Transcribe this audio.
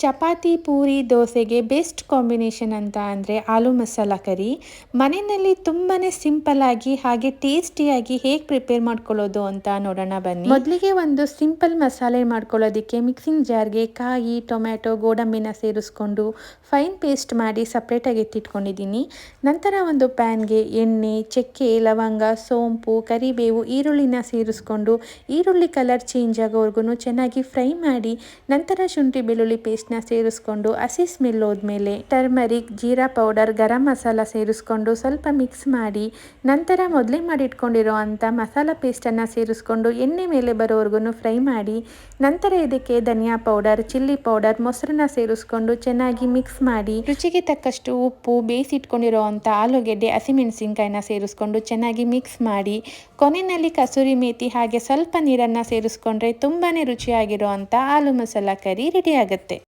ಚಪಾತಿ, ಪೂರಿ, ದೋಸೆಗೆ best combination ಅಂತ ಅಂದರೆ ಆಲೂ ಮಸಾಲ ಕರಿ. ಮನೆಯಲ್ಲಿ ತುಂಬಾ ಸಿಂಪಲ್ಲಾಗಿ ಹಾಗೆ ಟೇಸ್ಟಿಯಾಗಿ ಹೇಗೆ ಪ್ರಿಪೇರ್ ಮಾಡ್ಕೊಳ್ಳೋದು ಅಂತ ನೋಡೋಣ ಬನ್ನಿ. ಮೊದಲಿಗೆ ಒಂದು ಸಿಂಪಲ್ ಮಸಾಲೆ ಮಾಡ್ಕೊಳ್ಳೋದಕ್ಕೆ ಮಿಕ್ಸಿಂಗ್ ಜಾರ್ಗೆ ಕಾಯಿ, ಟೊಮ್ಯಾಟೊ, ಗೋಡಂಬಿನ ಸೇರಿಸ್ಕೊಂಡು ಫೈನ್ ಪೇಸ್ಟ್ ಮಾಡಿ ಸಪ್ರೇಟಾಗಿ ಎತ್ತಿಟ್ಕೊಂಡಿದ್ದೀನಿ. ನಂತರ ಒಂದು ಪ್ಯಾನ್ಗೆ ಎಣ್ಣೆ, ಚಕ್ಕೆ, ಲವಂಗ, ಸೋಂಪು, ಕರಿಬೇವು, ಈರುಳ್ಳಿನ ಸೇರಿಸ್ಕೊಂಡು ಈರುಳ್ಳಿ ಕಲರ್ ಚೇಂಜ್ ಆಗೋವರೆಗೂ ಚೆನ್ನಾಗಿ ಫ್ರೈ ಮಾಡಿ ನಂತರ ಶುಂಠಿ ಬೆಳ್ಳುಳ್ಳಿ ಪೇಸ್ಟ್ನ ಸೇರಿಸ್ಕೊಂಡು ಹಸಿ ಸ್ಮೆಲ್ ಹೋದ್ಮೇಲೆ ಟರ್ಮರಿಕ್, ಜೀರಾ ಪೌಡರ್, ಗರಂ ಮಸಾಲ ಸೇರಿಸ್ಕೊಂಡು ಸ್ವಲ್ಪ ಮಿಕ್ಸ್ ಮಾಡಿ ನಂತರ ಮೊದಲೇ ಮಾಡಿಟ್ಕೊಂಡಿರೋ ಅಂಥ ಮಸಾಲ ಪೇಸ್ಟನ್ನು ಸೇರಿಸ್ಕೊಂಡು ಎಣ್ಣೆ ಮೇಲೆ ಬರೋವರೆಗೂ ಫ್ರೈ ಮಾಡಿ ನಂತರ ಇದಕ್ಕೆ ಧನಿಯಾ ಪೌಡರ್, ಚಿಲ್ಲಿ ಪೌಡರ್, ಮೊಸರನ್ನ ಸೇರಿಸ್ಕೊಂಡು ಚೆನ್ನಾಗಿ ಮಿಕ್ಸ್ ಮಾಡಿ ರುಚಿಗೆ ತಕ್ಕಷ್ಟು ಉಪ್ಪು, ಬೇಯಿಸಿಟ್ಕೊಂಡಿರೋ ಅಂಥ ಆಲೂಗೆಡ್ಡೆ, ಹಸಿಮೆಣಸಿನ್ಕಾಯಿನ ಸೇರಿಸ್ಕೊಂಡು ಚೆನ್ನಾಗಿ ಮಿಕ್ಸ್ ಮಾಡಿ ಕೊನೆಯಲ್ಲಿ ಕಸೂರಿ ಮೇಥಿ ಹಾಗೆ ಸ್ವಲ್ಪ ನೀರನ್ನು ಸೇರಿಸ್ಕೊಂಡ್ರೆ ತುಂಬಾ ರುಚಿಯಾಗಿರೋ ಅಂಥ ಆಲೂ ಮಸಾಲ ಕರಿ ರೆಡಿ ಆಗುತ್ತೆ.